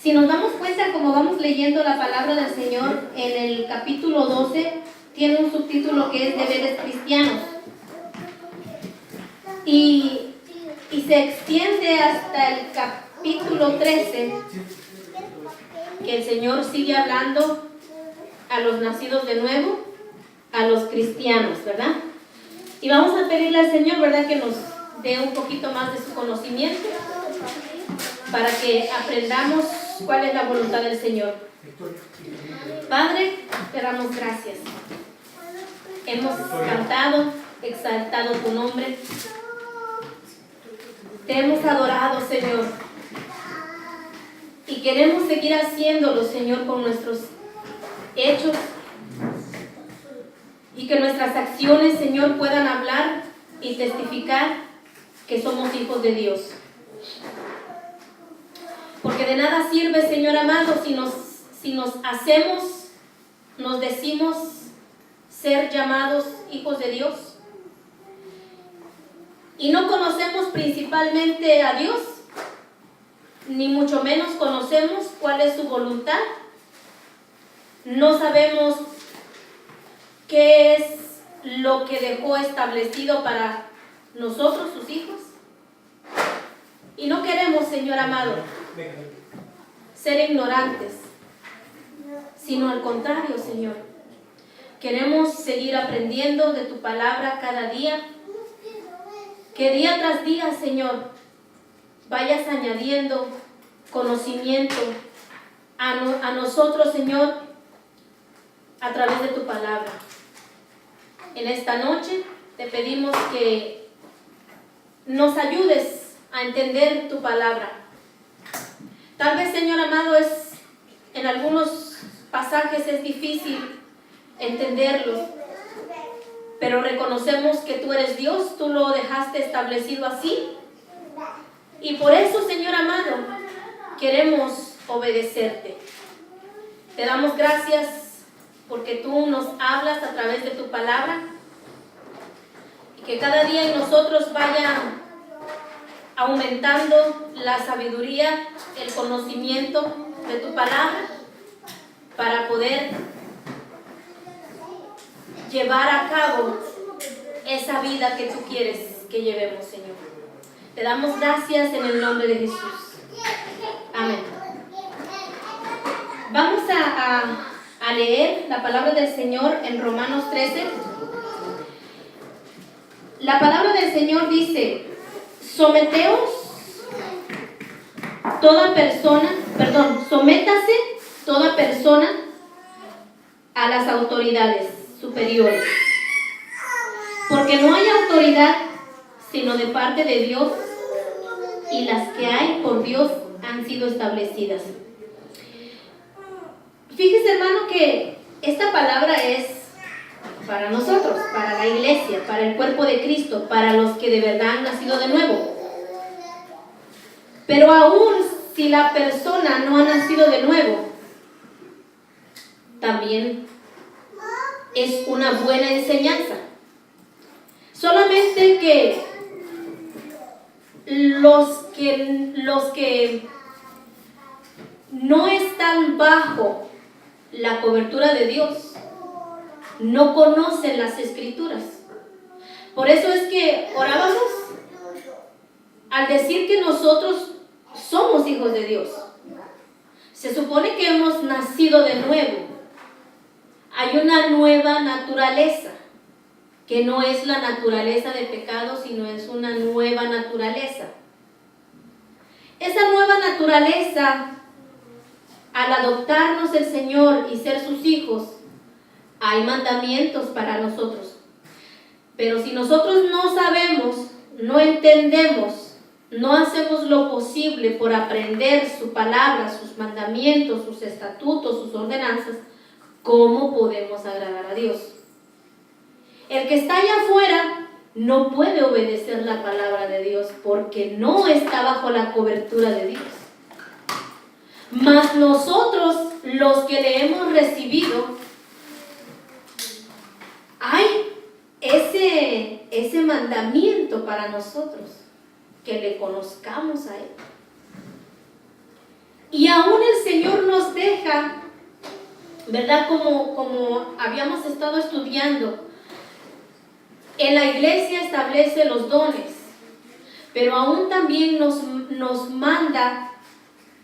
Si nos damos cuenta, como vamos leyendo la palabra del Señor, en el capítulo 12 tiene un subtítulo que es Deberes Cristianos. Y se extiende hasta el capítulo 13, que el Señor sigue hablando a los nacidos de nuevo, a los cristianos, ¿verdad? Y vamos a pedirle al Señor, ¿verdad?, que nos dé un poquito más de su conocimiento para que aprendamos cuál es la voluntad del Señor. Padre, te damos gracias. Hemos cantado, exaltado tu nombre. Te hemos adorado, Señor. Y queremos seguir haciéndolo, Señor, con nuestros hechos. Y que nuestras acciones, Señor, puedan hablar y testificar que somos hijos de Dios. Porque de nada sirve, Señor amado, si nos decimos ser llamados hijos de Dios y no conocemos principalmente a Dios, ni mucho menos conocemos cuál es su voluntad. No sabemos qué es lo que dejó establecido para nosotros, sus hijos. Y no queremos, Señor amado, ser ignorantes, sino al contrario, Señor. Queremos seguir aprendiendo de tu palabra cada día. Que día tras día, Señor, vayas añadiendo conocimiento a nosotros, Señor, a través de tu palabra. En esta noche te pedimos que nos ayudes a entender tu palabra. Tal vez, Señor amado, en algunos pasajes es difícil entenderlo, pero reconocemos que tú eres Dios, tú lo dejaste establecido así, y por eso, Señor amado, queremos obedecerte. Te damos gracias porque tú nos hablas a través de tu palabra, y que cada día en nosotros vaya aumentando la sabiduría, el conocimiento de tu palabra, para poder llevar a cabo esa vida que tú quieres que llevemos, Señor. Te damos gracias en el nombre de Jesús. Amén. Vamos a leer la palabra del Señor en Romanos 13. La palabra del Señor dice: sométase toda persona a las autoridades superiores, porque no hay autoridad sino de parte de Dios, y las que hay por Dios han sido establecidas. Fíjese, hermano, que esta palabra es para nosotros, para la iglesia, para el cuerpo de Cristo, para los que de verdad han nacido de nuevo. Pero aún si la persona no ha nacido de nuevo, también es una buena enseñanza. Solamente que los que no están bajo la cobertura de Dios no conocen las Escrituras. Por eso es que orábamos al decir que nosotros somos hijos de Dios. Se supone que hemos nacido de nuevo. Hay una nueva naturaleza, que no es la naturaleza de pecado, sino es una nueva naturaleza. Esa nueva naturaleza, al adoptarnos el Señor y ser sus hijos, hay mandamientos para nosotros. Pero si nosotros no sabemos, no entendemos, no hacemos lo posible por aprender su palabra, sus mandamientos, sus estatutos, sus ordenanzas, ¿cómo podemos agradar a Dios? El que está allá afuera no puede obedecer la palabra de Dios porque no está bajo la cobertura de Dios. Mas nosotros, los que le hemos recibido, hay ese mandamiento para nosotros, que le conozcamos a Él. Y aún el Señor nos deja, ¿verdad? Como habíamos estado estudiando, en la iglesia establece los dones, pero aún también nos manda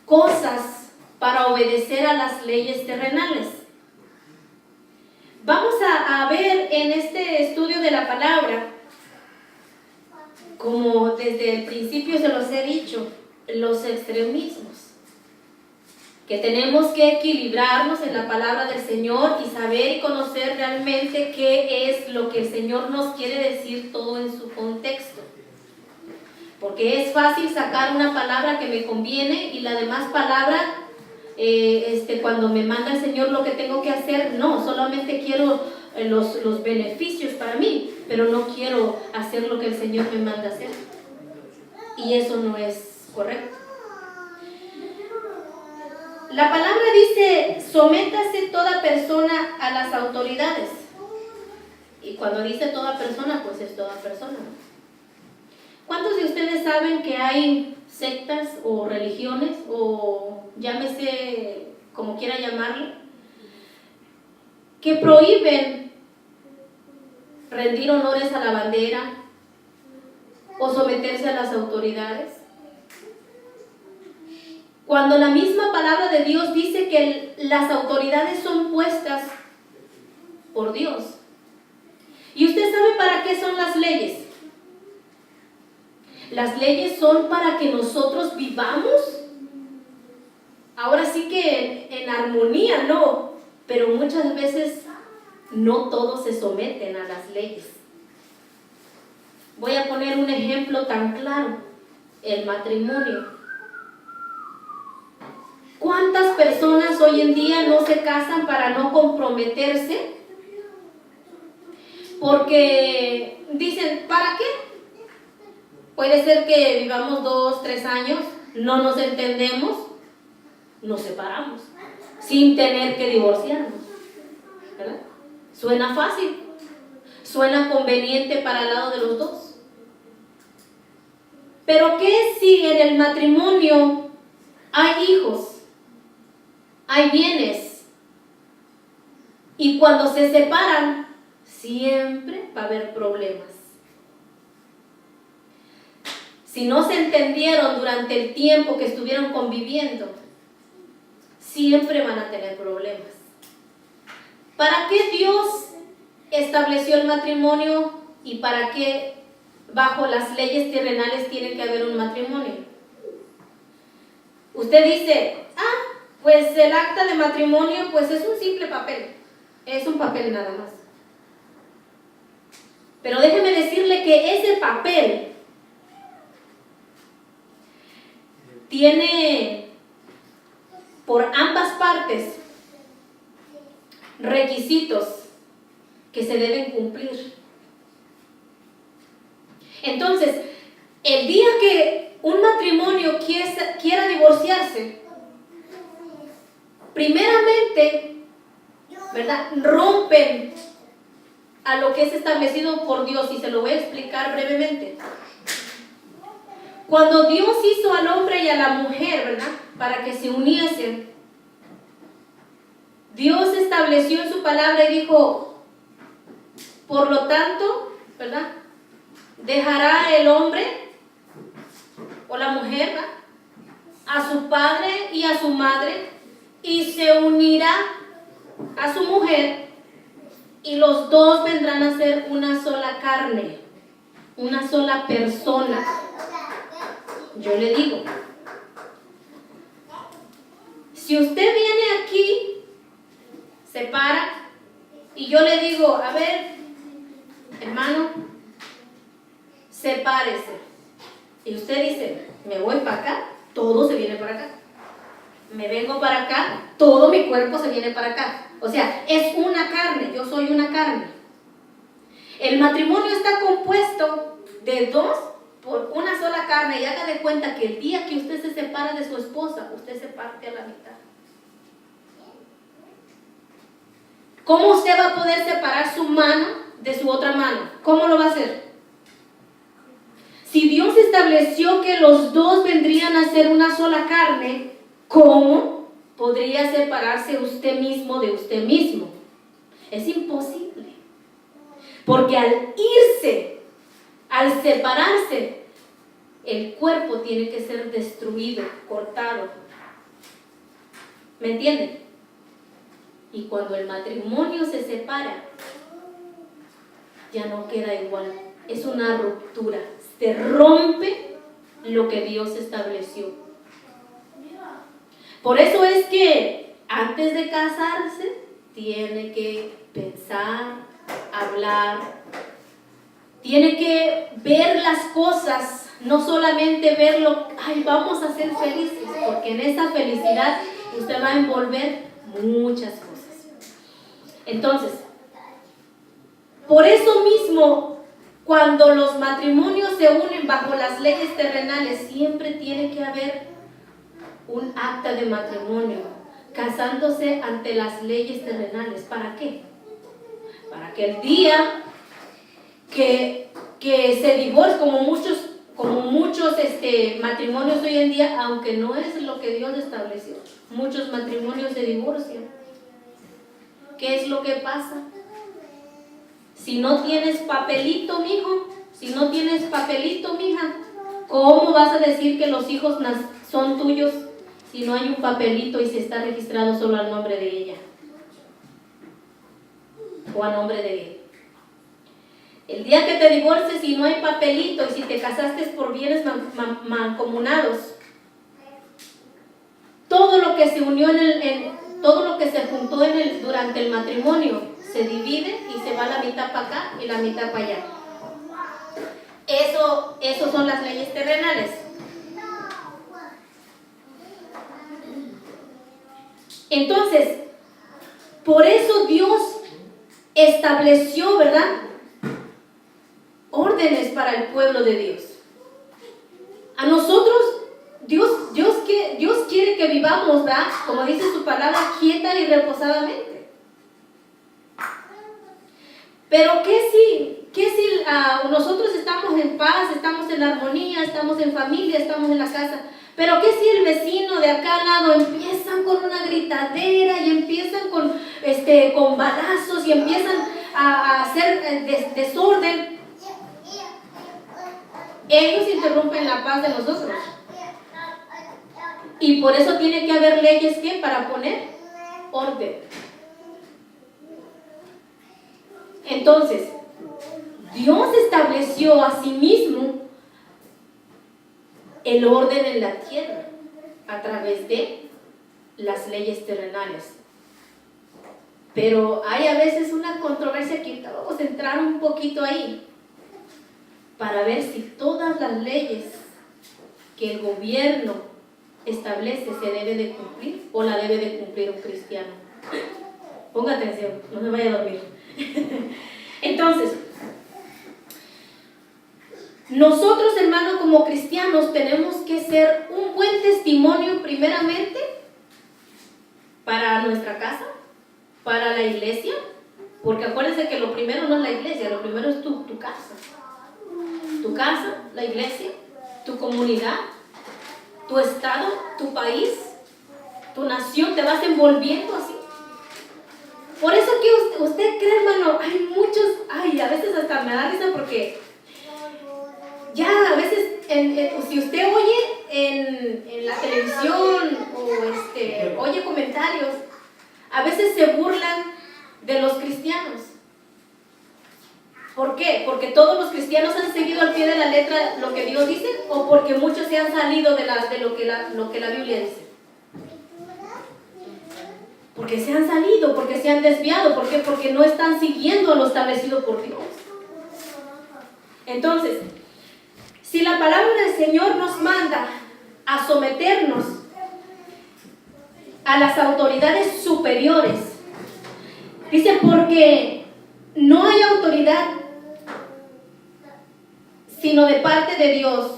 cosas para obedecer a las leyes terrenales. Vamos a ver en este estudio de la palabra, como desde el principio se los he dicho, los extremismos. Que tenemos que equilibrarnos en la palabra del Señor y saber y conocer realmente qué es lo que el Señor nos quiere decir todo en su contexto. Porque es fácil sacar una palabra que me conviene y la demás palabra, cuando me manda el Señor lo que tengo que hacer, no, solamente quiero los beneficios para mí, pero no quiero hacer lo que el Señor me manda hacer. Y eso no es correcto. La palabra dice, sométase toda persona a las autoridades. Y cuando dice toda persona, pues es toda persona, ¿no? ¿Cuántos de ustedes saben que hay sectas o religiones, o llámese como quiera llamarle, que prohíben rendir honores a la bandera o someterse a las autoridades? Cuando la misma palabra de Dios dice que las autoridades son puestas por Dios. ¿Y usted sabe para qué son las leyes? Las leyes son para que nosotros vivamos, ahora sí que en armonía, no, pero muchas veces no todos se someten a las leyes. Voy a poner un ejemplo tan claro, el matrimonio. ¿Cuántas personas hoy en día no se casan para no comprometerse? Porque dicen, ¿para qué? Puede ser que vivamos 2, 3 años, no nos entendemos, nos separamos, sin tener que divorciarnos, ¿verdad? Suena fácil, suena conveniente para el lado de los dos. Pero ¿qué si en el matrimonio hay hijos? Hay bienes, y cuando se separan, siempre va a haber problemas. Si no se entendieron durante el tiempo que estuvieron conviviendo, siempre van a tener problemas. ¿Para qué Dios estableció el matrimonio y para qué bajo las leyes terrenales tiene que haber un matrimonio? Usted dice, pues el acta de matrimonio pues es un simple papel, es un papel nada más. Pero déjeme decirle que ese papel tiene por ambas partes requisitos que se deben cumplir. Entonces, el día que un matrimonio quiera divorciarse, primeramente, ¿verdad?, rompen a lo que es establecido por Dios, y se lo voy a explicar brevemente. Cuando Dios hizo al hombre y a la mujer, ¿verdad?, para que se uniesen, Dios estableció en su palabra y dijo, por lo tanto, ¿verdad?, dejará el hombre o la mujer, ¿verdad?, a su padre y a su madre, y se unirá a su mujer, y los dos vendrán a ser una sola carne, una sola persona. Yo le digo, si usted viene aquí, se para, y yo le digo, a ver, hermano, sepárese, y usted dice, me voy para acá, todo se viene para acá. Me vengo para acá, todo mi cuerpo se viene para acá. O sea, es una carne, yo soy una carne. El matrimonio está compuesto de dos por una sola carne, y haga de cuenta que el día que usted se separa de su esposa, usted se parte a la mitad. ¿Cómo usted va a poder separar su mano de su otra mano? ¿Cómo lo va a hacer? Si Dios estableció que los dos vendrían a ser una sola carne, ¿Cómo podría separarse usted mismo de usted mismo? Es imposible. Porque al irse, al separarse, el cuerpo tiene que ser destruido, cortado. ¿Me entienden? Y cuando el matrimonio se separa, ya no queda igual. Es una ruptura. Se rompe lo que Dios estableció. Por eso es que antes de casarse, tiene que pensar, hablar, tiene que ver las cosas, no solamente verlo, ay, vamos a ser felices, porque en esa felicidad usted va a envolver muchas cosas. Entonces, por eso mismo, cuando los matrimonios se unen bajo las leyes terrenales, siempre tiene que haber un acta de matrimonio, casándose ante las leyes terrenales. ¿Para qué? Para que el día que se divorcie, como muchos matrimonios hoy en día, aunque no es lo que Dios estableció, muchos matrimonios se divorcian. ¿Qué es lo que pasa? Si no tienes papelito, mijo, si no tienes papelito, mija, ¿cómo vas a decir que los hijos son tuyos si no hay un papelito y se está registrado solo al nombre de ella o a nombre de él? El día que te divorcies y no hay papelito y si te casaste por bienes mancomunados, todo lo que se unió todo lo que se juntó durante el matrimonio se divide y se va la mitad para acá y la mitad para allá. Eso son las leyes terrenales. Entonces, por eso Dios estableció, ¿verdad?, órdenes para el pueblo de Dios. A nosotros, Dios quiere que vivamos, ¿verdad?, como dice su palabra, quieta y reposadamente. Pero ¿qué si nosotros estamos en paz, estamos en armonía, estamos en familia, estamos en la casa? Pero ¿qué si el vecino de acá al lado empiezan con una gritadera y empiezan con balazos y empiezan a hacer desorden? Ellos interrumpen la paz de nosotros. Y por eso tiene que haber leyes para poner orden. Entonces, Dios estableció a sí mismo el orden en la tierra a través de las leyes terrenales. Pero hay a veces una controversia que vamos a entrar un poquito ahí para ver si todas las leyes que el gobierno establece se debe de cumplir o la debe de cumplir un cristiano. Ponga atención, no se vaya a dormir. Entonces, nosotros, hermanos, como cristianos tenemos que ser un buen testimonio primeramente para nuestra casa, para la iglesia, porque acuérdense que lo primero no es la iglesia, lo primero es tu casa. Tu casa, la iglesia, tu comunidad, tu estado, tu país, tu nación, te vas envolviendo así. Por eso que usted cree, hermano, hay muchos, a veces hasta me da risa porque ya a veces, si usted oye en la televisión o oye comentarios, a veces se burlan de los cristianos. ¿Por qué? ¿Porque todos los cristianos han seguido al pie de la letra lo que Dios dice? ¿O porque muchos se han salido de lo que la Biblia dice? Porque se han salido, porque se han desviado. ¿Por qué? Porque no están siguiendo lo establecido por Dios. Entonces, si la palabra del Señor nos manda a someternos a las autoridades superiores, dice, porque no hay autoridad sino de parte de Dios,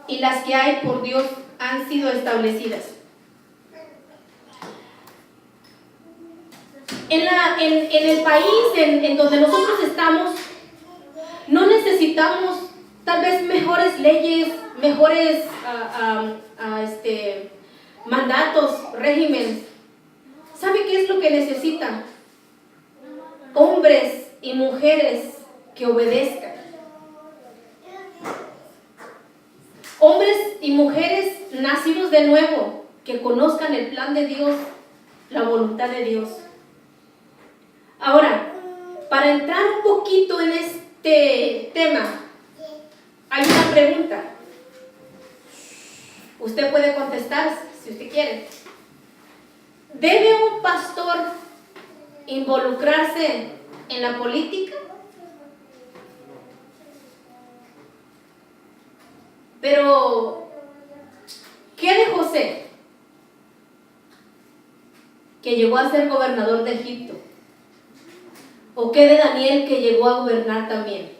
y las que hay por Dios han sido establecidas. En el país en donde nosotros estamos, no necesitamos tal vez mejores leyes, mejores mandatos, regímenes. ¿Sabe qué es lo que necesitan? Hombres y mujeres que obedezcan. Hombres y mujeres nacidos de nuevo, que conozcan el plan de Dios, la voluntad de Dios. Ahora, para entrar un poquito en este tema, hay una pregunta. Usted puede contestar si usted quiere. ¿Debe un pastor involucrarse en la política? Pero, ¿qué de José, que llegó a ser gobernador de Egipto? ¿O qué de Daniel, que llegó a gobernar también?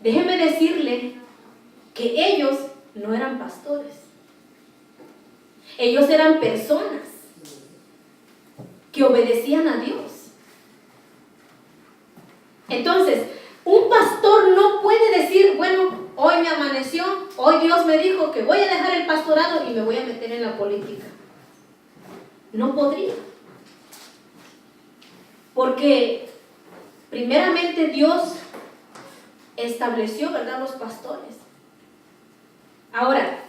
Déjeme decirle que ellos no eran pastores. Ellos eran personas que obedecían a Dios. Entonces, un pastor no puede decir, bueno, hoy me amaneció, hoy Dios me dijo que voy a dejar el pastorado y me voy a meter en la política. No podría. Porque primeramente Dios estableció, ¿verdad?, los pastores. Ahora,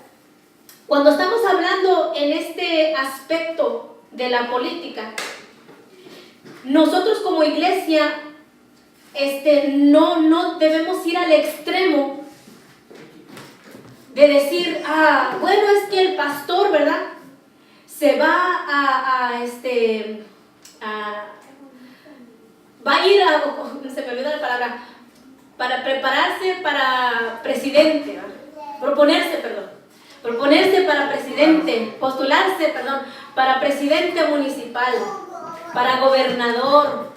cuando estamos hablando en este aspecto de la política, nosotros como iglesia no debemos ir al extremo de decir, bueno, es que el pastor, ¿verdad?, se va va a ir a, se me olvidó la palabra, para prepararse para presidente, ¿verdad? Proponerse para presidente, postularse, para presidente municipal, para gobernador,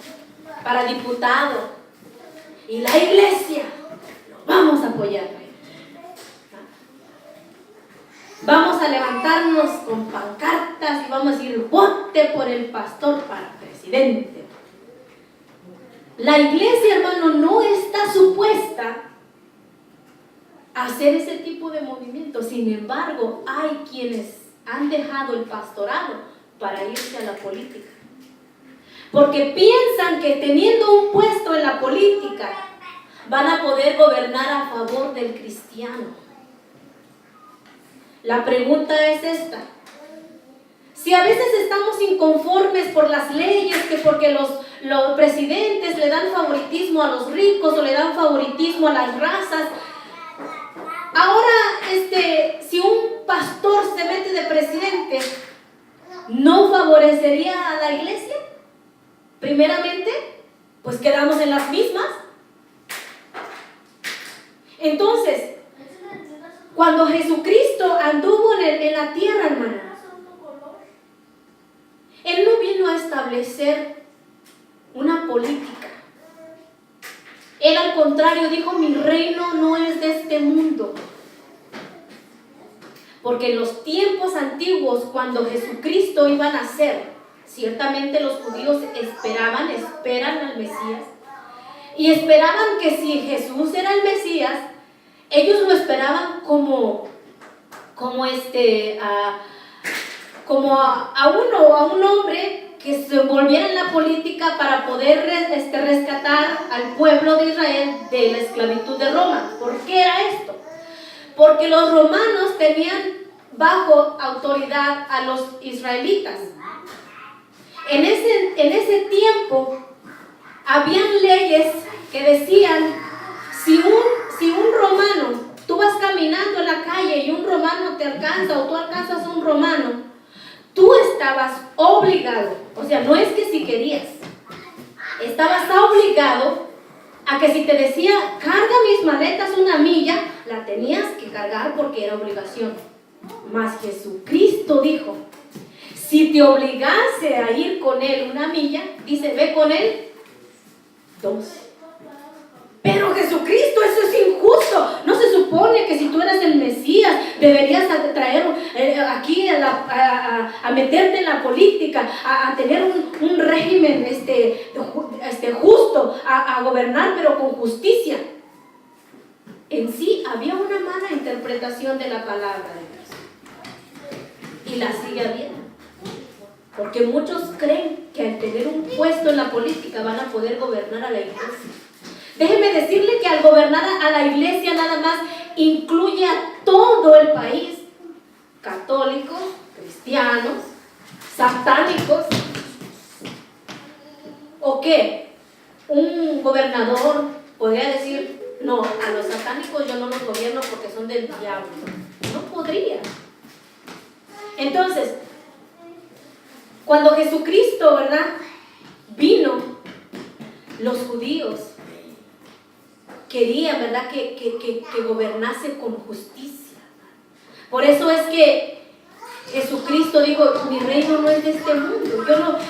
para diputado. Y la iglesia lo vamos a apoyar. Vamos a levantarnos con pancartas y vamos a decir, vote por el pastor para presidente. La iglesia, hermano, no está supuesta a hacer ese tipo de movimiento. Sin embargo, hay quienes han dejado el pastorado para irse a la política. Porque piensan que teniendo un puesto en la política van a poder gobernar a favor del cristiano. La pregunta es esta. Si a veces estamos inconformes por las leyes, que porque los presidentes le dan favoritismo a los ricos o le dan favoritismo a las razas, ahora si un pastor se mete de presidente, ¿no favorecería a la iglesia? Primeramente, pues quedamos en las mismas. Entonces, cuando Jesucristo anduvo en la tierra, hermano, Él no vino a establecer una política. Él, al contrario, dijo, mi reino no es de este mundo. Porque en los tiempos antiguos, cuando Jesucristo iba a nacer, ciertamente los judíos esperan al Mesías. Y esperaban que si Jesús era el Mesías, ellos lo esperaban como a un hombre que se envolviera en la política para poder rescatar al pueblo de Israel de la esclavitud de Roma. ¿Por qué era esto? Porque los romanos tenían bajo autoridad a los israelitas. En ese tiempo habían leyes que decían, si un romano, tú vas caminando en la calle y un romano te alcanza o tú alcanzas a un romano, tú estabas obligado, o sea, no es que si querías, estabas obligado a que si te decía, carga mis maletas una milla, la tenías que cargar porque era obligación. Mas Jesucristo dijo, si te obligase a ir con él una milla, dice, ve con él 2. Pero Jesucristo, eso es injusto. No se supone que si tú eras el Mesías deberías traer aquí a meterte en la política, a tener un régimen justo, a gobernar pero con justicia. En sí había una mala interpretación de la palabra de Dios. y la sigue habiendo. Porque muchos creen que al tener un puesto en la política van a poder gobernar a la iglesia. Déjeme decirle que al gobernar a la iglesia nada más incluye a todo el país. Católicos, cristianos, satánicos. ¿O qué? Un gobernador podría decir, no, a los satánicos yo no los gobierno porque son del diablo. No podría. Entonces, cuando Jesucristo, ¿verdad?, vino, los judíos querían, ¿verdad?, que gobernase con justicia. Por eso es que Jesucristo dijo, mi reino no es de este mundo.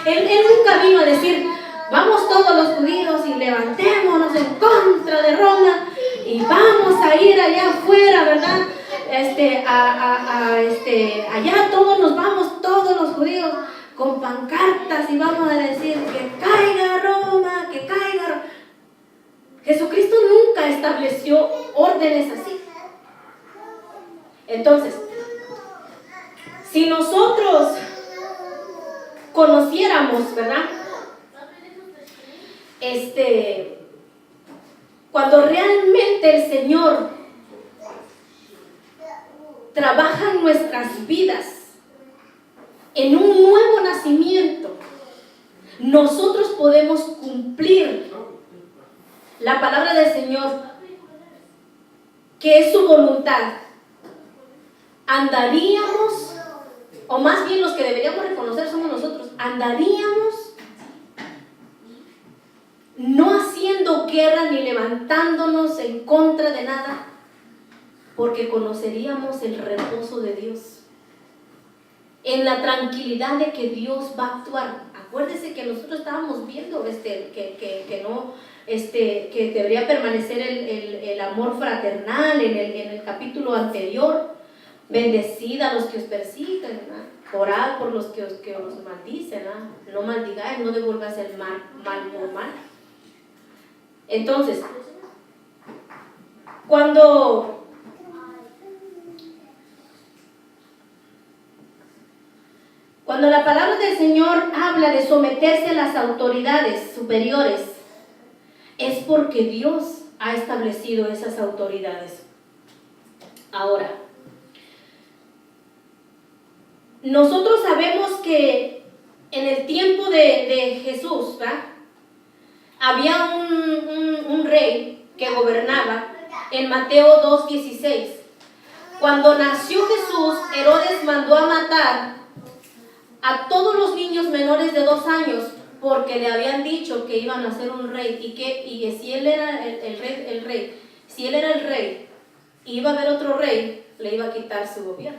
Él nunca vino a decir, vamos todos los judíos y levantémonos en contra de Roma y vamos a ir allá afuera, ¿verdad? Allá todos nos vamos, todos los judíos, con pancartas y vamos a decir que caiga Roma, que caiga Roma. Jesucristo nunca estableció órdenes así. Entonces, si nosotros conociéramos, ¿verdad?, cuando realmente el Señor trabaja en nuestras vidas en un nuevo nacimiento, nosotros podemos cumplir la palabra del Señor, que es su voluntad. Andaríamos, o más bien los que deberíamos reconocer somos nosotros, andaríamos no haciendo guerra ni levantándonos en contra de nada, porque conoceríamos el reposo de Dios, en la tranquilidad de que Dios va a actuar. Acuérdese que nosotros estábamos viendo que debería permanecer el amor fraternal en el capítulo anterior. Bendecid a los que os persiguen, ¿no? Orad por los que os maldicen, ¿no? No maldigáis, no devolváis el mal por mal. Entonces, cuando la palabra del Señor habla de someterse a las autoridades superiores, es porque Dios ha establecido esas autoridades. Ahora, nosotros sabemos que en el tiempo de Jesús, ¿verdad?, había un rey que gobernaba en Mateo 2:16. Cuando nació Jesús, Herodes mandó a matar a todos los niños menores de 2 años porque le habían dicho que iban a ser un rey y que si él era el rey, si él era el rey y iba a haber otro rey, le iba a quitar su gobierno.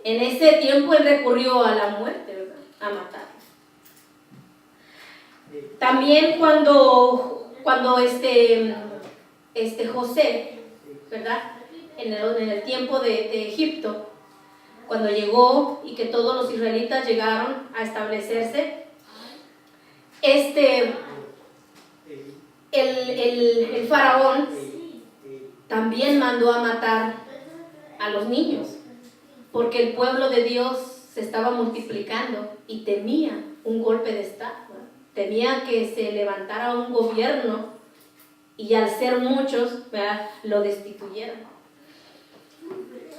En ese tiempo él recurrió a la muerte, ¿verdad?, a matar. También cuando José, ¿verdad?, en el tiempo de Egipto, cuando llegó y que todos los israelitas llegaron a establecerse, el faraón también mandó a matar a los niños, porque el pueblo de Dios se estaba multiplicando y temía un golpe de estado, temía que se levantara un gobierno y al ser muchos, ¿verdad?, lo destituyeran.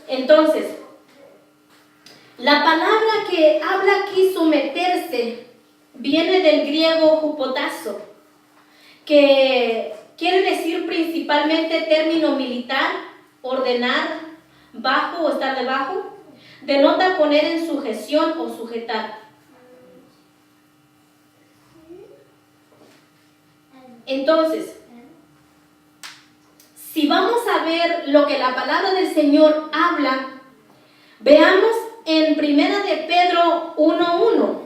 Entonces, la palabra que habla aquí, someterse, viene del griego hupotazo, que quiere decir principalmente término militar, ordenar, bajo o estar debajo. Denota poner en sujeción o sujetar. Entonces, si vamos a ver lo que la palabra del Señor habla, veamos en Primera de Pedro 1:1.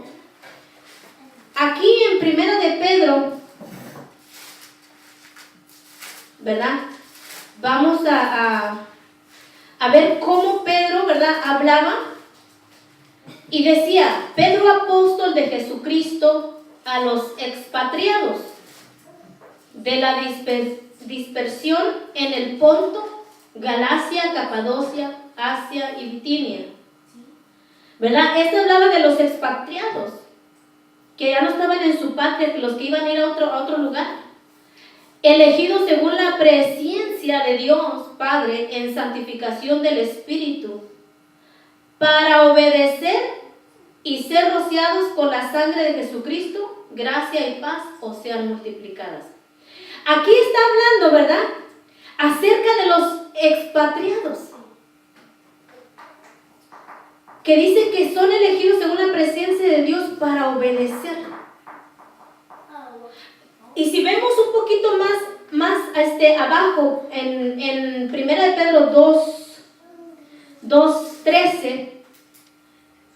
Aquí en Primera de Pedro, ¿verdad?, vamos a ver cómo Pedro, ¿verdad?, hablaba y decía: Pedro, apóstol de Jesucristo, a los expatriados de la dispersión en el Ponto, Galacia, Capadocia, Asia y Bitinia. ¿Verdad? Este hablaba de los expatriados, que ya no estaban en su patria, que los que iban a ir a otro lugar. Elegidos según la presciencia de Dios Padre en santificación del Espíritu, para obedecer y ser rociados con la sangre de Jesucristo, gracia y paz os sean multiplicadas. Aquí está hablando, ¿verdad?, acerca de los expatriados, que dice que son elegidos según la presencia de Dios para obedecer. Y si vemos un poquito más abajo, en 1 de Pedro 2:13,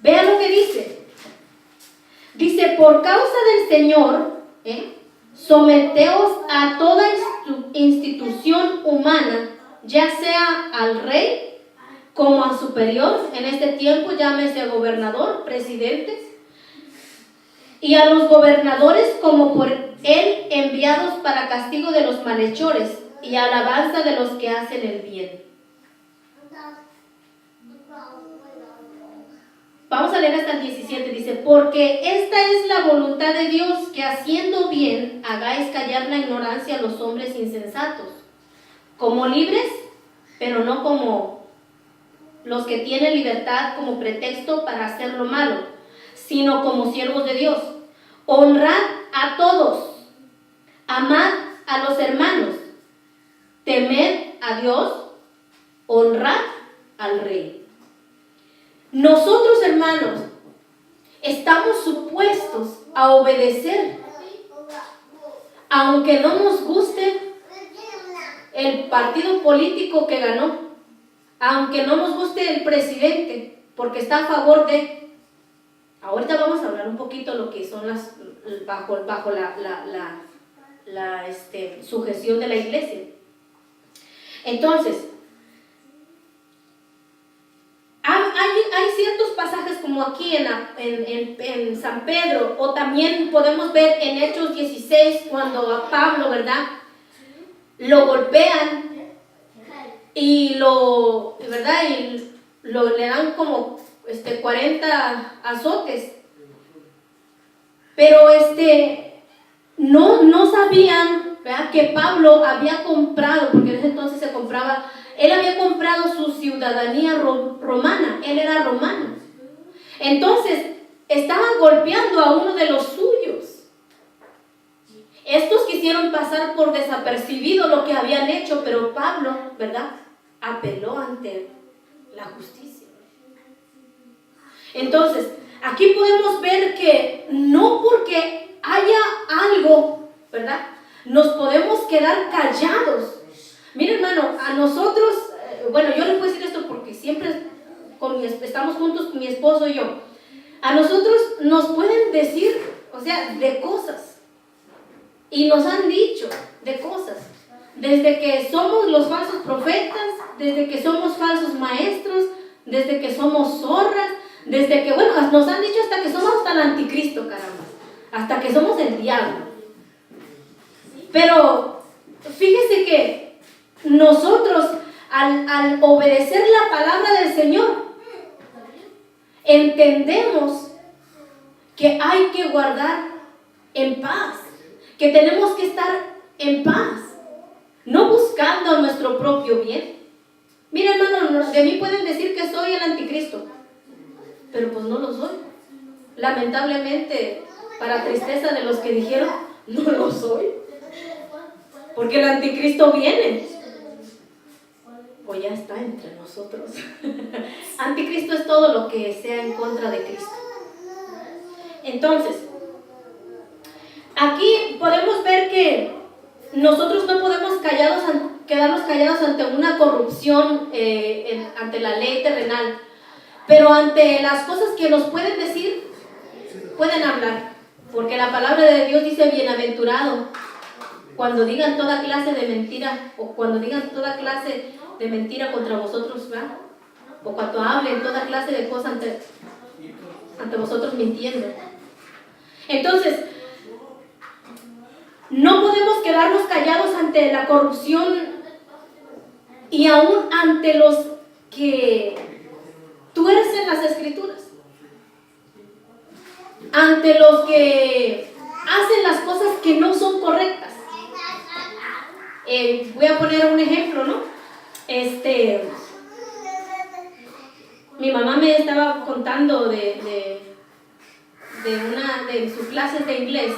vean lo que dice. Dice, por causa del Señor, someteos a toda institución humana, ya sea al rey como a superior, en este tiempo llámese gobernador, presidentes, y a los gobernadores como por él enviados para castigo de los malhechores y alabanza de los que hacen el bien. Vamos a leer hasta el 17, dice, porque esta es la voluntad de Dios, que haciendo bien hagáis callar la ignorancia a los hombres insensatos, como libres, pero no como los que tienen libertad como pretexto para hacer lo malo, sino como siervos de Dios. Honrad a todos, amad a los hermanos, temed a Dios, honrad al rey. Nosotros, hermanos, estamos supuestos a obedecer, aunque no nos guste el partido político que ganó, aunque no nos guste el presidente, porque está a favor de... Ahorita vamos a hablar un poquito lo que son las bajo la sujeción de la iglesia. Entonces, hay ciertos pasajes como aquí en San Pedro, o también podemos ver en Hechos 16 cuando a Pablo, ¿verdad?, lo golpean y le dan como 40 azotes, pero no sabían, ¿verdad?, que Pablo había comprado, porque en ese entonces se compraba, él había comprado su ciudadanía romana, él era romano. Entonces estaban golpeando a uno de los suyos. Estos quisieron pasar por desapercibido lo que habían hecho, pero Pablo, ¿verdad?, apeló ante la justicia. Entonces, aquí podemos ver que no porque haya algo, ¿verdad?, nos podemos quedar callados. Mira, hermano, a nosotros, yo le puedo decir esto porque siempre estamos juntos con mi esposo y yo. A nosotros nos pueden decir, de cosas. Y nos han dicho de cosas. Desde que somos los falsos profetas, desde que somos falsos maestros, desde que somos zorras, desde que, nos han dicho hasta que somos hasta el anticristo, caramba. Hasta que somos el diablo. Pero fíjese que nosotros, al obedecer la palabra del Señor, entendemos que hay que guardar en paz, que tenemos que estar en paz, no buscando nuestro propio bien. Mira, hermano, de mí pueden decir que soy el anticristo, pero pues no lo soy. Lamentablemente, para tristeza de los que dijeron, no lo soy, porque el anticristo viene, o ya está entre nosotros. Anticristo es todo lo que sea en contra de Cristo. Entonces, aquí podemos ver que nosotros no podemos quedarnos callados ante una corrupción, ante la ley terrenal, pero ante las cosas que nos pueden decir, pueden hablar, porque la palabra de Dios dice: bienaventurado cuando digan toda clase de mentira, o cuando digan toda clase de mentira contra vosotros, ¿verdad?, o cuando hablen toda clase de cosas ante vosotros mintiendo. Entonces, no podemos quedarnos callados ante la corrupción y aún ante los que tuercen las escrituras, ante los que hacen las cosas que no son correctas. Voy a poner un ejemplo, ¿no? Mi mamá me estaba contando de sus clases de inglés,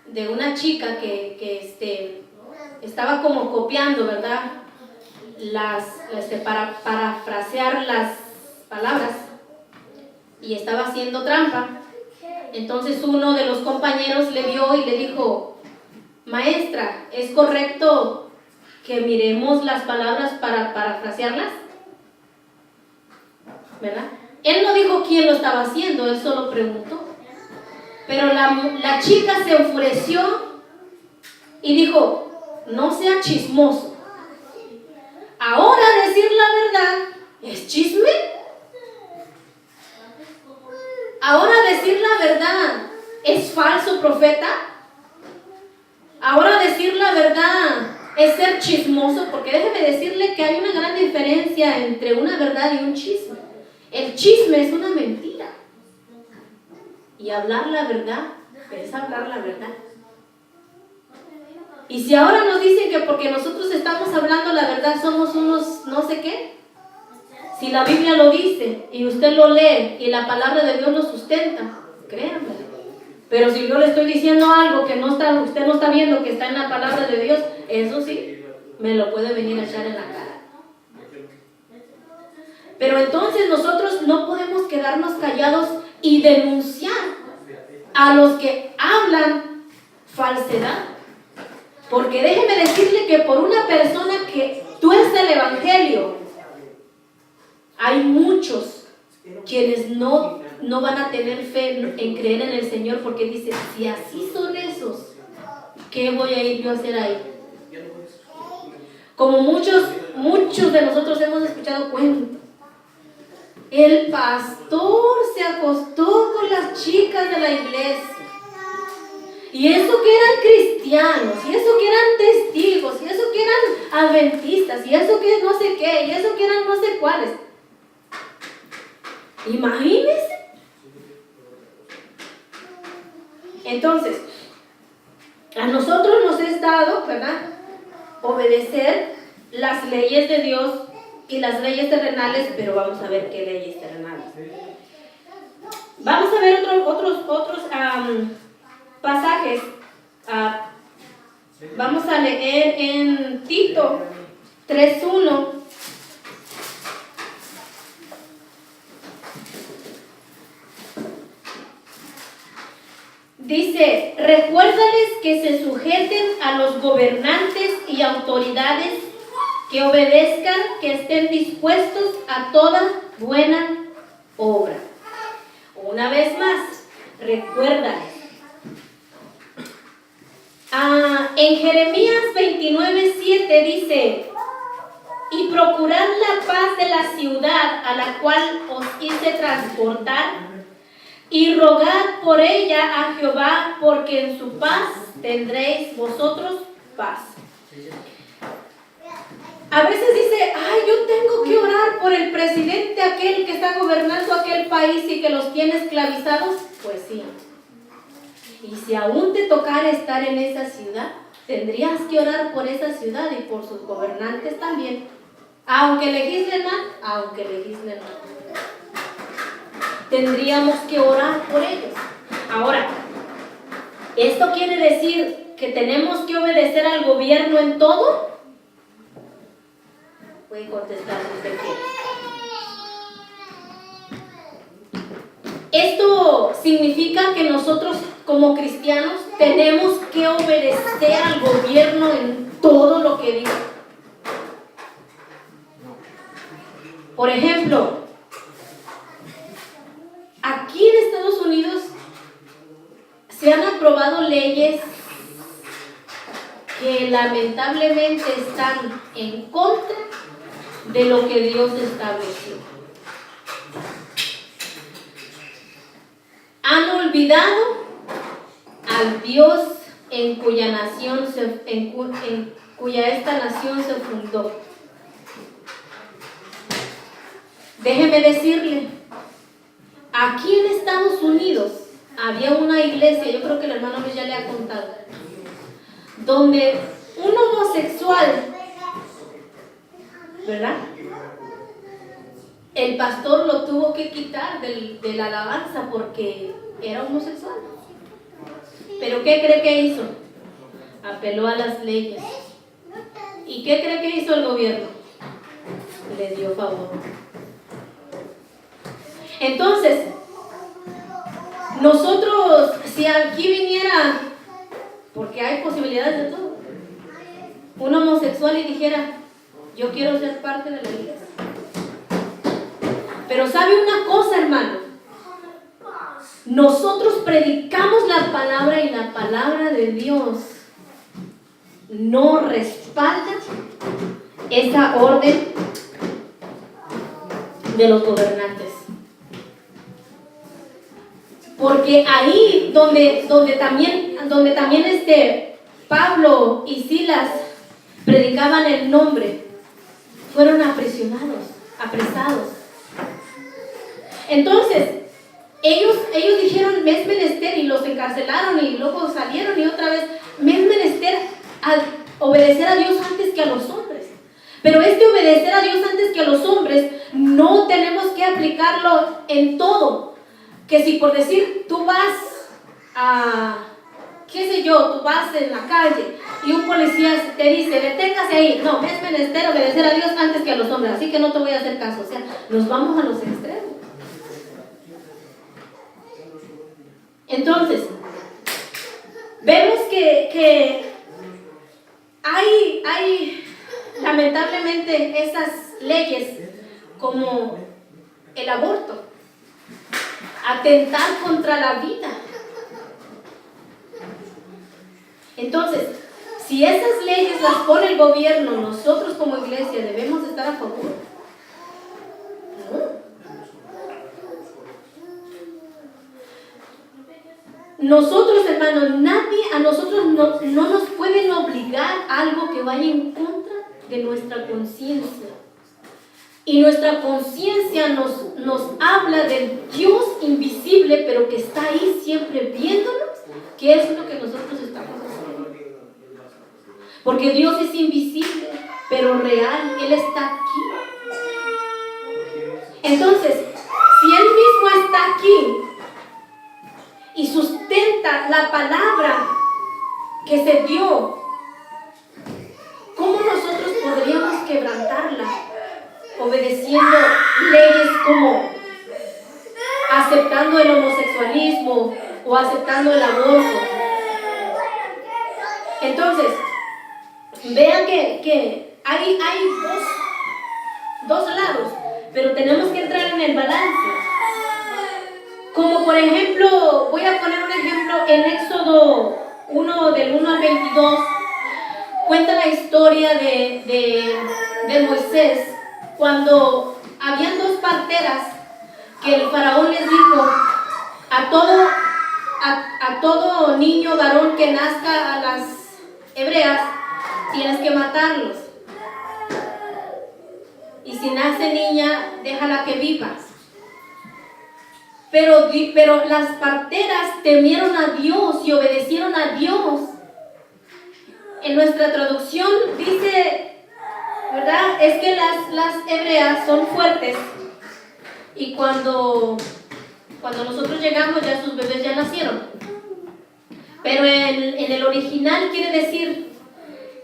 de una chica que estaba como copiando, ¿verdad? Para parafrasear las palabras, y estaba haciendo trampa. Entonces uno de los compañeros le vio y le dijo: maestra, ¿es correcto que miremos las palabras para parafrasearlas? ¿Verdad? Él no dijo quién lo estaba haciendo, él solo preguntó. Pero la chica se enfureció y dijo: no sea chismoso. Ahora decir la verdad es chisme. Ahora decir la verdad es falso profeta. Ahora decir la verdad es ser chismoso, porque déjeme decirle que hay una gran diferencia entre una verdad y un chisme. El chisme es una mentira. Y hablar la verdad es hablar la verdad. Y si ahora nos dicen que porque nosotros estamos hablando la verdad somos unos no sé qué, si la Biblia lo dice y usted lo lee y la palabra de Dios lo sustenta, créanme. Pero si yo le estoy diciendo algo que usted no está viendo que está en la palabra de Dios, eso sí, me lo puede venir a echar en la cara. Pero entonces nosotros no podemos quedarnos callados y denunciar a los que hablan falsedad. Porque déjeme decirle que por una persona que tuerce el evangelio, hay muchos quienes no van a tener fe en creer en el Señor, porque dice: si así son esos, ¿qué voy a ir yo a hacer ahí? Como muchos de nosotros hemos escuchado cuentos. El pastor se acostó con las chicas de la iglesia. Y eso que eran cristianos, y eso que eran testigos, y eso que eran adventistas, y eso que no sé qué, y eso que eran no sé cuáles. Imagínense. Entonces, a nosotros nos es dado, ¿verdad?, obedecer las leyes de Dios y las leyes terrenales, pero vamos a ver qué leyes terrenales. Vamos a ver otros pasajes. Vamos a leer en Tito 3:1. Dice: recuérdales que se sujeten a los gobernantes y autoridades, que obedezcan, que estén dispuestos a toda buena obra. Una vez más, recuérdales. En Jeremías 29:7 dice: y procurad la paz de la ciudad a la cual os hice transportar, y rogad por ella a Jehová, porque en su paz tendréis vosotros paz. A veces dice: ay, yo tengo que orar por el presidente aquel que está gobernando aquel país y que los tiene esclavizados. Pues sí. Y si aún te tocara estar en esa ciudad, tendrías que orar por esa ciudad y por sus gobernantes también. Aunque legislen mal, tendríamos que orar por ellos. Ahora, ¿esto quiere decir que tenemos que obedecer al gobierno en todo? Puede contestar usted qué. Esto significa que nosotros como cristianos tenemos que obedecer al gobierno en todo lo que diga. Por ejemplo, aquí en Estados Unidos se han aprobado leyes que lamentablemente están en contra de lo que Dios estableció. Han olvidado al Dios en cuya esta nación se fundó. déjeme decirle, aquí en Estados Unidos había una iglesia, yo creo que el hermano Luis ya le ha contado, donde un homosexual, ¿verdad? El pastor lo tuvo que quitar de la alabanza porque era homosexual. ¿Pero qué cree que hizo? Apeló a las leyes. ¿Y qué cree que hizo el gobierno? Le dio favor. Entonces, nosotros, si aquí viniera, porque hay posibilidades de todo, un homosexual y dijera, yo quiero ser parte de la iglesia. Pero ¿sabe una cosa, hermano? Nosotros predicamos la palabra y la palabra de Dios no respalda esa orden de los gobernantes. Porque ahí donde también Pablo y Silas predicaban el nombre, fueron apresados. Entonces, ellos dijeron, me es menester, y los encarcelaron y luego salieron y otra vez, me es menester obedecer a Dios antes que a los hombres. Pero obedecer a Dios antes que a los hombres no tenemos que aplicarlo en todo. Que si por decir, tú vas tú vas en la calle y un policía te dice, deténgase ahí. No, me es menester obedecer a Dios antes que a los hombres, así que no te voy a hacer caso. O sea, nos vamos a los extremos. Entonces, vemos que hay lamentablemente esas leyes como el aborto, atentar contra la vida. Entonces, si esas leyes las pone el gobierno, nosotros como iglesia debemos estar a favor. ¿No? Nosotros, hermanos, a nosotros no nos pueden obligar a algo que vaya en contra de nuestra conciencia. Y nuestra conciencia nos habla del Dios invisible, pero que está ahí siempre viéndonos, qué es lo que nosotros estamos haciendo. Porque Dios es invisible, pero real, Él está aquí. Entonces, si Él mismo está aquí y sustenta la palabra que se dio, ¿cómo nosotros podríamos quebrantarla? Obedeciendo leyes como aceptando el homosexualismo o aceptando el aborto. Entonces, vean que hay dos lados, pero tenemos que entrar en el balance. Como por ejemplo, voy a poner un ejemplo en Éxodo 1, del 1 al 22, cuenta la historia de Moisés, cuando habían dos parteras que el faraón les dijo, a todo niño varón que nazca a las hebreas, tienes que matarlos. Y si nace niña, déjala que viva. Pero las parteras temieron a Dios y obedecieron a Dios. En nuestra traducción dice, ¿verdad? Es que las hebreas son fuertes y cuando nosotros llegamos ya sus bebés ya nacieron. Pero en el original quiere decir,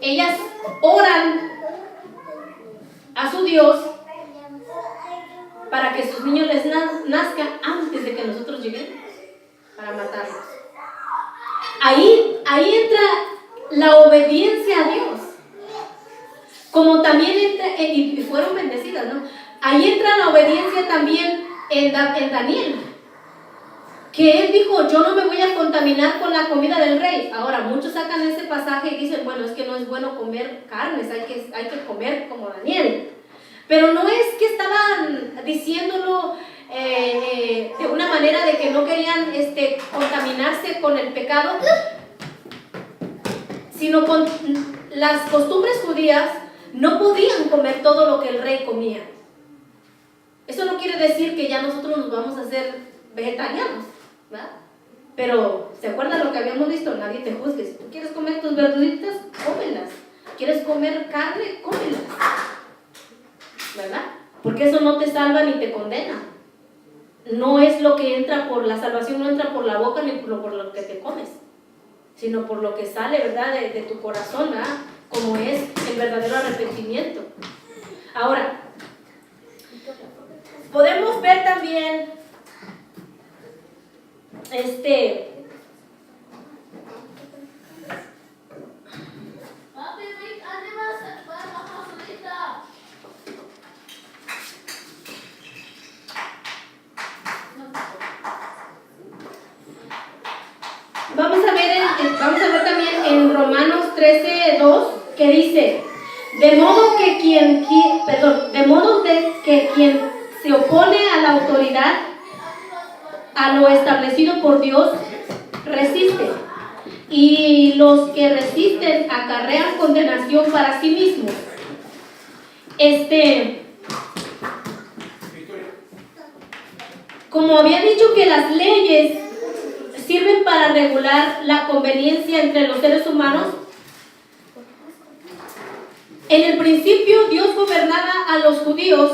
ellas oran a su Dios para que sus niños les nazcan antes de que nosotros lleguemos, para matarlos. Ahí entra la obediencia a Dios. Como también entra, y fueron bendecidas, ¿no? Ahí entra la obediencia también en Daniel, que él dijo, yo no me voy a contaminar con la comida del rey. Ahora, muchos sacan ese pasaje y dicen, bueno, es que no es bueno comer carnes, hay que comer como Daniel. Pero no es que estaban diciéndolo de una manera de que no querían contaminarse con el pecado, sino con las costumbres judías. No podían comer todo lo que el rey comía. Eso no quiere decir que ya nosotros nos vamos a hacer vegetarianos, ¿verdad? Pero, ¿se acuerdan lo que habíamos visto? Nadie te juzgue. Si tú quieres comer tus verduritas, cómelas. ¿Quieres comer carne? Cómelas. ¿Verdad? Porque eso no te salva ni te condena. No es lo que entra por la salvación, no entra por la boca ni por lo que te comes, sino por lo que sale, ¿verdad? De tu corazón, ¿verdad? Como es el verdadero arrepentimiento. Ahora, podemos ver también vamos a ver también en Romanos 13:2 que dice: de modo que quien se opone a la autoridad, a lo establecido por Dios, resiste, y los que resisten acarrean condenación para sí mismos. Como había dicho que las leyes sirven para regular la conveniencia entre los seres humanos, en el principio Dios gobernaba a los judíos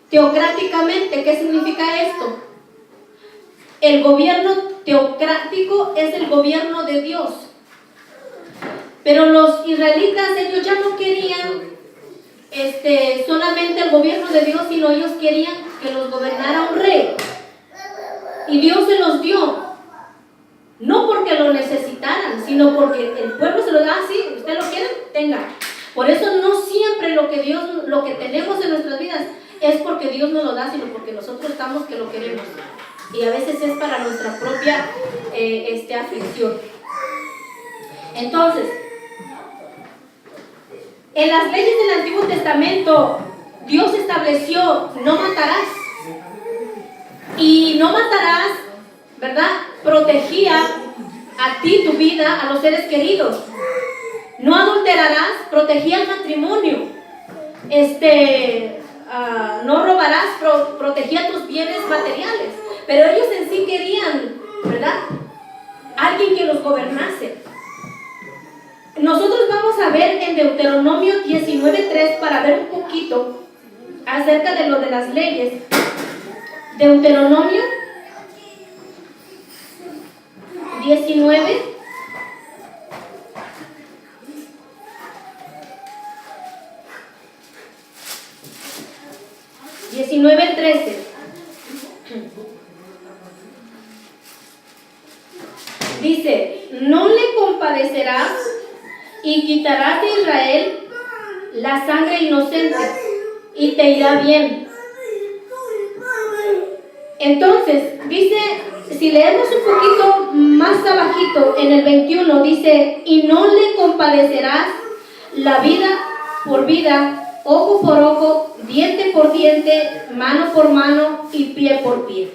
teocráticamente. ¿Qué significa esto? El gobierno teocrático es el gobierno de Dios. Pero los israelitas, ellos ya no querían solamente el gobierno de Dios, sino ellos querían que los gobernara un rey. Y Dios se los dio, no porque lo necesitaran, sino porque el pueblo se lo da. Sí, usted lo quiere, tenga. Por eso no siempre lo que tenemos en nuestras vidas es porque Dios nos lo da, sino porque nosotros estamos que lo queremos. Y a veces es para nuestra propia aflicción. Entonces, en las leyes del Antiguo Testamento, Dios estableció: no matarás. Y no matarás, ¿verdad? Protegía a ti, tu vida, a los seres queridos. No adulterarás, protegía el matrimonio. No robarás, protegía tus bienes materiales. Pero ellos en sí querían, ¿verdad?, alguien que los gobernase. Nosotros vamos a ver en Deuteronomio 19:3 para ver un poquito acerca de lo de las leyes. Deuteronomio 19. Dice: no le compadecerás y quitarás de Israel la sangre inocente, y te irá bien. Entonces, dice, si leemos un poquito más abajito, en el 21, dice: y no le compadecerás la vida por vida, ojo por ojo, diente por diente, mano por mano y pie por pie.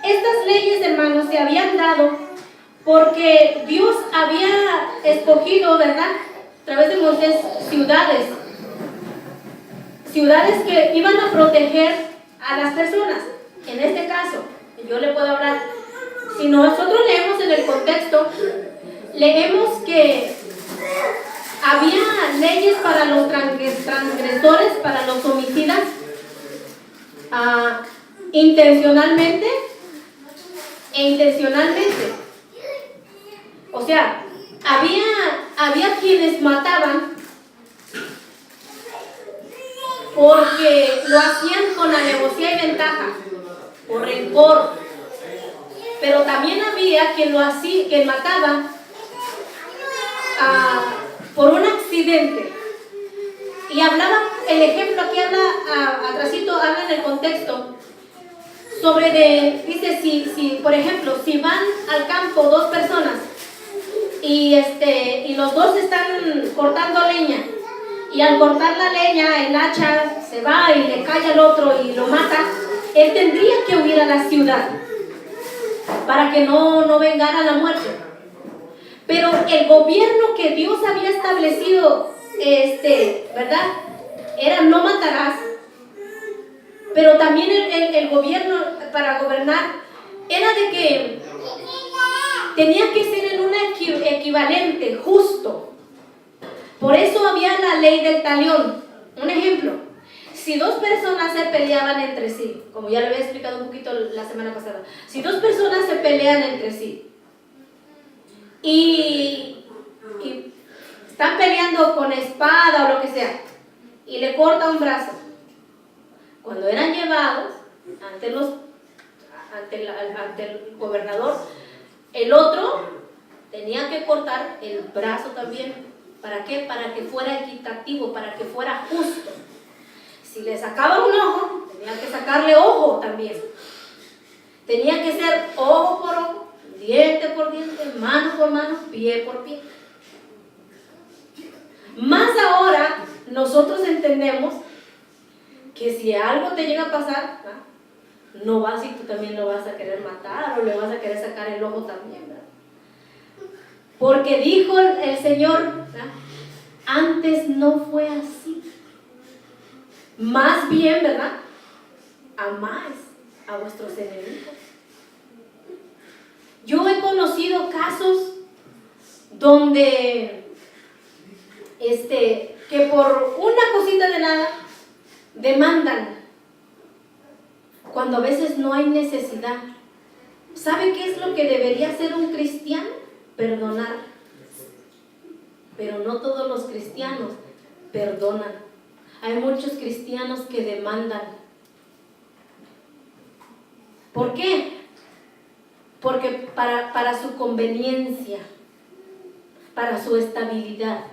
Estas leyes, hermanos, se habían dado porque Dios había escogido, ¿verdad?, a través de Moisés, ciudades que iban a proteger a las personas. En este caso, yo le puedo hablar, si nosotros leemos en el contexto, leemos que había leyes para los transgresores, para los homicidas, intencionalmente e intencionalmente. O sea, había quienes mataban porque lo hacían con alevosía y ventaja, por rencor. Pero también había quien mataba por un accidente. Y hablaba, el ejemplo aquí habla, atrasito habla en el contexto, dice, si por ejemplo, si van al campo dos personas y los dos están cortando leña, y al cortar la leña el hacha se va y le cae al otro y lo mata, él tendría que huir a la ciudad para que no vengara la muerte. Pero el gobierno que Dios había establecido, ¿verdad?, era: no matarás, Pero también el gobierno, para gobernar, era de que tenía que ser en un equivalente justo. Por eso había la ley del talión. Un ejemplo, si dos personas se peleaban entre sí, como ya lo había explicado un poquito la semana pasada, si dos personas se pelean entre sí y están peleando con espada o lo que sea, y le corta un brazo, cuando eran llevados ante el gobernador, el otro tenía que cortar el brazo también. ¿Para qué? Para que fuera equitativo, para que fuera justo. Si le sacaba un ojo, tenía que sacarle ojo también. Tenía que ser ojo por ojo, diente por diente, mano por mano, pie por pie. Más ahora, nosotros entendemos que si algo te llega a pasar, no vas y tú también lo vas a querer matar o le vas a querer sacar el ojo también, ¿verdad? Porque dijo el Señor, ¿verdad? Antes no fue así. Más bien, ¿verdad? Amáis a vuestros enemigos. Yo he conocido casos donde que por una cosita de nada demandan, cuando a veces no hay necesidad. ¿Sabe qué es lo que debería hacer un cristiano? Perdonar. Pero no todos los cristianos perdonan. Hay muchos cristianos que demandan. ¿Por qué? Porque para su conveniencia, para su estabilidad.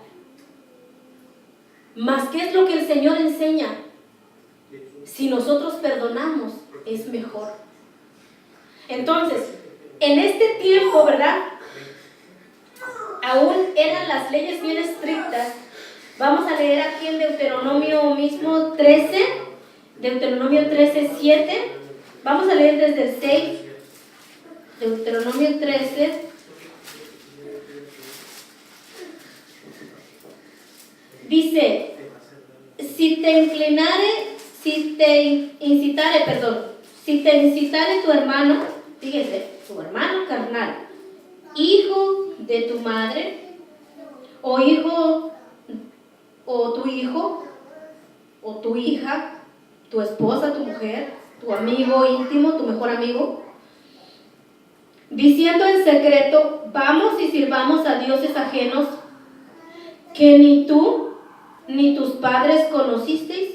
Más, ¿qué es lo que el Señor enseña? Si nosotros perdonamos, es mejor. Entonces, en este tiempo, ¿verdad? Aún eran las leyes bien estrictas. Vamos a leer aquí en Deuteronomio mismo 13, Deuteronomio 13, 7. Vamos a leer desde el 6, Deuteronomio 13. Dice, si te incitare tu hermano, fíjese, tu hermano carnal, hijo de tu madre, o hijo, o tu hijo, o tu hija, tu esposa, tu mujer, tu amigo íntimo, tu mejor amigo, diciendo en secreto, vamos y sirvamos a dioses ajenos que ni tú ni tus padres conocisteis,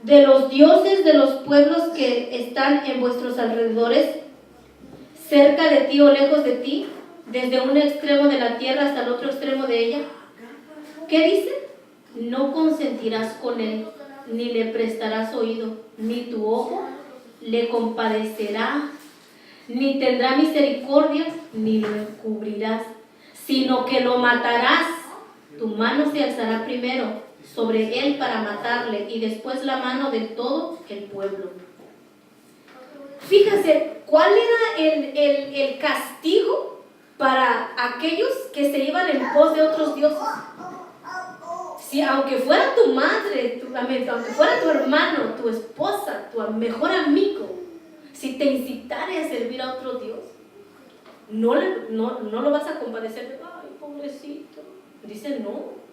de los dioses de los pueblos que están en vuestros alrededores, cerca de ti o lejos de ti, desde un extremo de la tierra hasta el otro extremo de ella. ¿Qué dice? No consentirás con él, ni le prestarás oído, ni tu ojo le compadecerá, ni tendrá misericordia, ni lo encubrirás, sino que lo matarás. Tu mano se alzará primero sobre él para matarle, y después la mano de todo el pueblo. Fíjate, ¿cuál era el castigo para aquellos que se iban en pos de otros dioses? Si aunque fuera tu madre, aunque fuera tu hermano, tu esposa, tu mejor amigo, si te incitare a servir a otro Dios, no lo vas a compadecer. Ay, pobrecito. Dice no.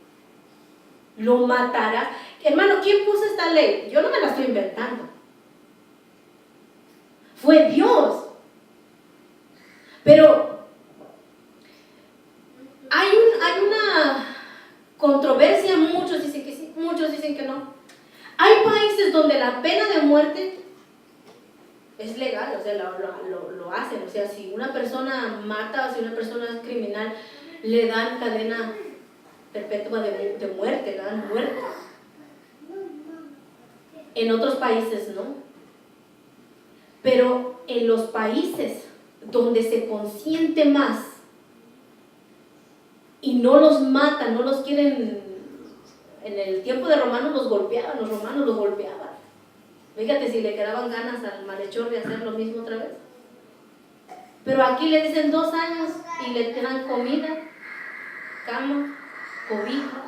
Lo matarás. Hermano, ¿quién puso esta ley? Yo no me la estoy inventando. Fue Dios. Pero hay una controversia, muchos dicen que sí, muchos dicen que no. Hay países donde la pena de muerte es legal, o sea, lo hacen. O sea, si una persona mata o si una persona es criminal, le dan cadena perpetua de muerte, le dan muerte. En otros países no. Pero en los países donde se consiente más y no los matan, no los quieren, en el tiempo de Romanos los golpeaban, los romanos los golpeaban. Fíjate si le quedaban ganas al malhechor de hacer lo mismo otra vez. Pero aquí le dicen 2 años y le dan comida, cama, cobija.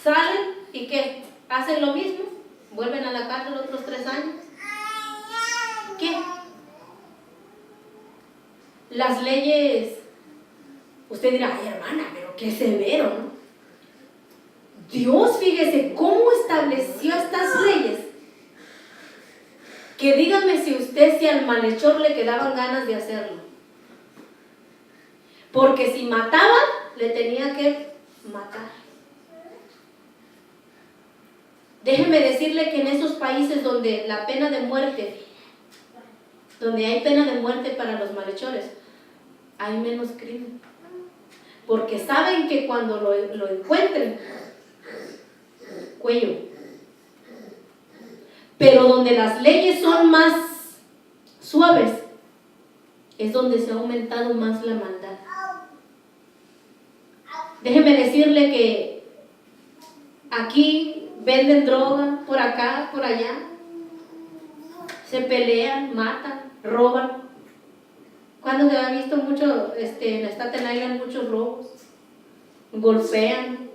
Salen y ¿qué? Hacen lo mismo vuelven a la cárcel otros 3 años. ¿Qué? Las leyes, usted dirá, ay hermana, pero qué severo, ¿no? Dios, fíjese cómo estableció estas leyes, que dígame si al malhechor le quedaban ganas de hacerlo. Porque si mataba, le tenía que matar. Déjeme decirle que en esos países donde la pena de muerte, donde hay pena de muerte para los malhechores, hay menos crimen. Porque saben que cuando lo encuentren, cuello. Pero donde las leyes son más suaves, es donde se ha aumentado más la maldad. Déjeme decirle que aquí venden droga, por acá, por allá, se pelean, matan, roban. ¿Cuándo se ha visto mucho, en Staten Island, muchos robos? Golpean,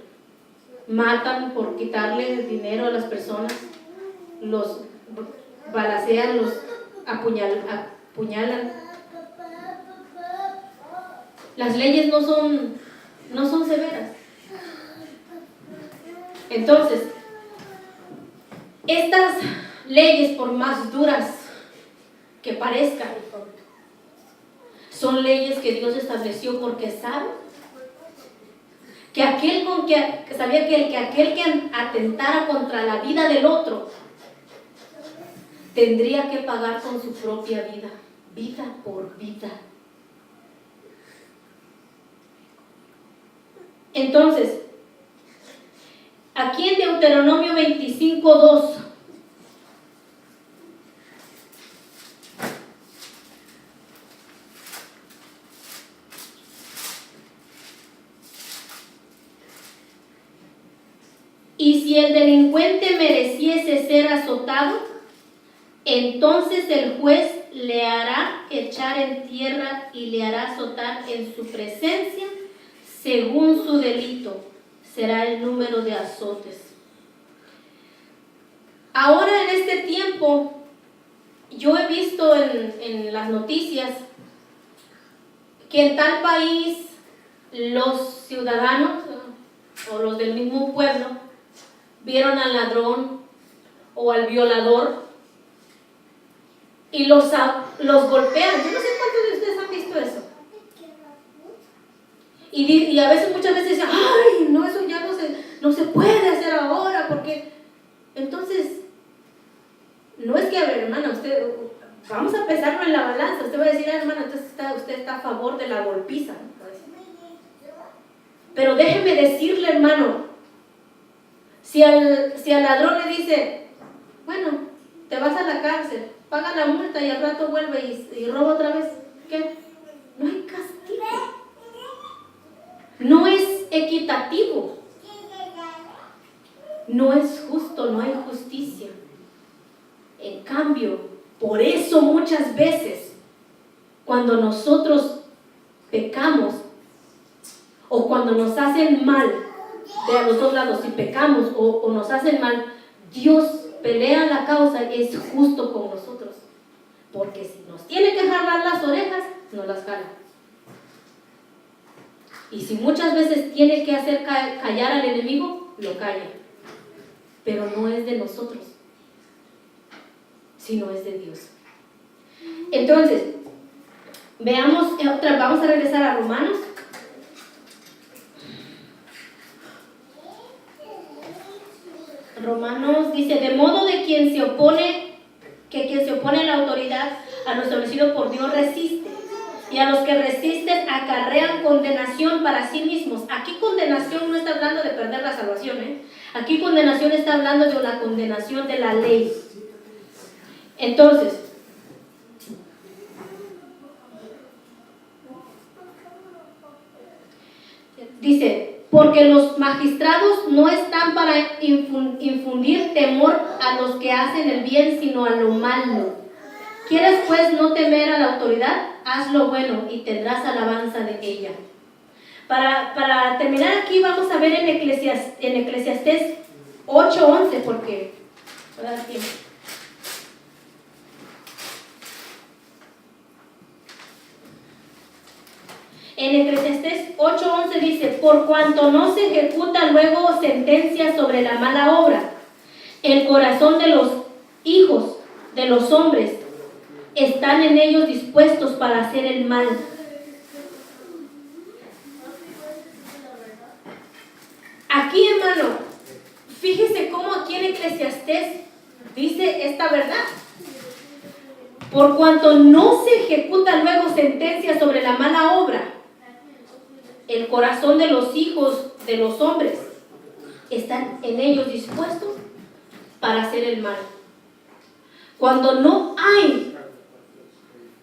matan por quitarle dinero a las personas, los balacean, los apuñalan. Las leyes no son severas. Entonces, estas leyes, por más duras que parezcan, son leyes que Dios estableció porque sabe que aquel que atentara contra la vida del otro tendría que pagar con su propia vida, vida por vida. Entonces, aquí en Deuteronomio 25:2, y si el delincuente mereciese ser azotado, entonces el juez le hará echar en tierra y le hará azotar en su presencia según su delito. Será el número de azotes. Ahora, en este tiempo, yo he visto en las noticias que en tal país los ciudadanos o los del mismo pueblo vieron al ladrón o al violador y los golpean. Yo no sé cuántos de ustedes han visto eso. Y a veces, muchas veces dicen, ay, no, eso ya no se puede hacer ahora, porque entonces, no es que, a ver, hermana, vamos a pesarlo en la balanza. Usted va a decir, hermana, entonces usted está a favor de la golpiza, ¿no? Pero déjeme decirle, hermano, si al ladrón le dice, bueno, te vas a la cárcel, paga la multa y al rato vuelve y roba otra vez, ¿qué? No hay castigo. No es equitativo, no es justo, no hay justicia. En cambio, por eso muchas veces, cuando nosotros pecamos o cuando nos hacen mal, de a los dos lados, si pecamos o nos hacen mal, Dios pelea la causa y es justo con nosotros. Porque si nos tiene que jalar las orejas, nos las jala. Y si muchas veces tiene que hacer callar al enemigo, lo calla. Pero no es de nosotros, sino es de Dios. Entonces, vamos a regresar a Romanos. Romanos dice, de modo de quien se opone a la autoridad, a lo establecido por Dios resiste. Y a los que resisten acarrean condenación para sí mismos. Aquí condenación no está hablando de perder la salvación, Aquí condenación está hablando de la condenación de la ley. Entonces, dice, porque los magistrados no están para infundir temor a los que hacen el bien, sino a lo malo. ¿Quieres pues no temer a la autoridad? Haz lo bueno y tendrás alabanza de ella. Para terminar aquí vamos a ver en Eclesiastés 8:11, porque Voy a dar tiempo. En Eclesiastés 8:11 dice: por cuanto no se ejecuta luego sentencia sobre la mala obra, el corazón de los hijos de los hombres están en ellos dispuestos para hacer el mal. Aquí, hermano, fíjese cómo aquí en Eclesiastés dice esta verdad. Por cuanto no se ejecuta luego sentencia sobre la mala obra, el corazón de los hijos de los hombres están en ellos dispuestos para hacer el mal. Cuando no hay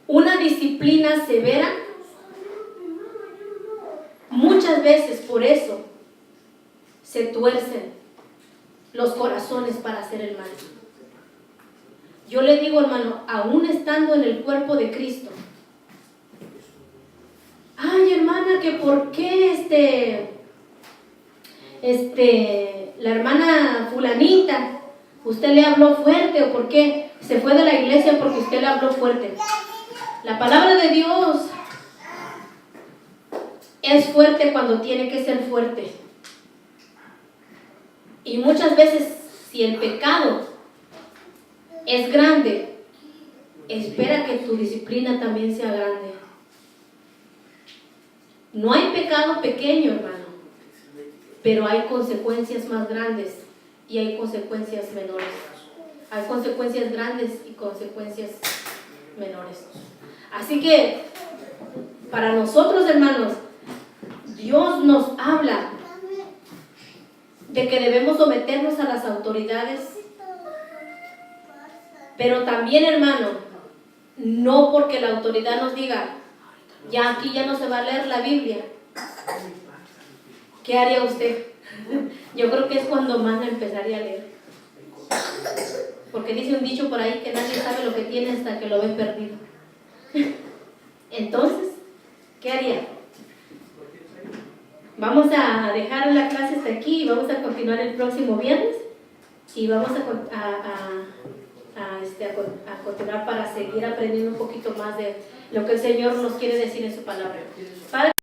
una disciplina severa, muchas veces por eso se tuercen los corazones para hacer el mal. Yo le digo, hermano, aún estando en el cuerpo de Cristo, ay, hermana, que por qué la hermana fulanita, usted le habló fuerte, o por qué se fue de la iglesia porque usted le habló fuerte. La palabra de Dios es fuerte cuando tiene que ser fuerte. Y muchas veces, si el pecado es grande, espera que tu disciplina también sea grande. No hay pecado pequeño, hermano, pero hay consecuencias más grandes y hay consecuencias menores. Hay consecuencias grandes y consecuencias menores. Así que, para nosotros, hermanos, Dios nos habla de que debemos someternos a las autoridades, pero también, hermano, no porque la autoridad nos diga, ya aquí ya no se va a leer la Biblia. ¿Qué haría usted? Yo creo que es cuando más la empezaría a leer. Porque dice un dicho por ahí que nadie sabe lo que tiene hasta que lo ve perdido. Entonces, ¿qué haría? Vamos a dejar la clase hasta aquí y vamos a continuar el próximo viernes y vamos a continuar para seguir aprendiendo un poquito más de lo que el Señor nos quiere decir en su palabra. Padre,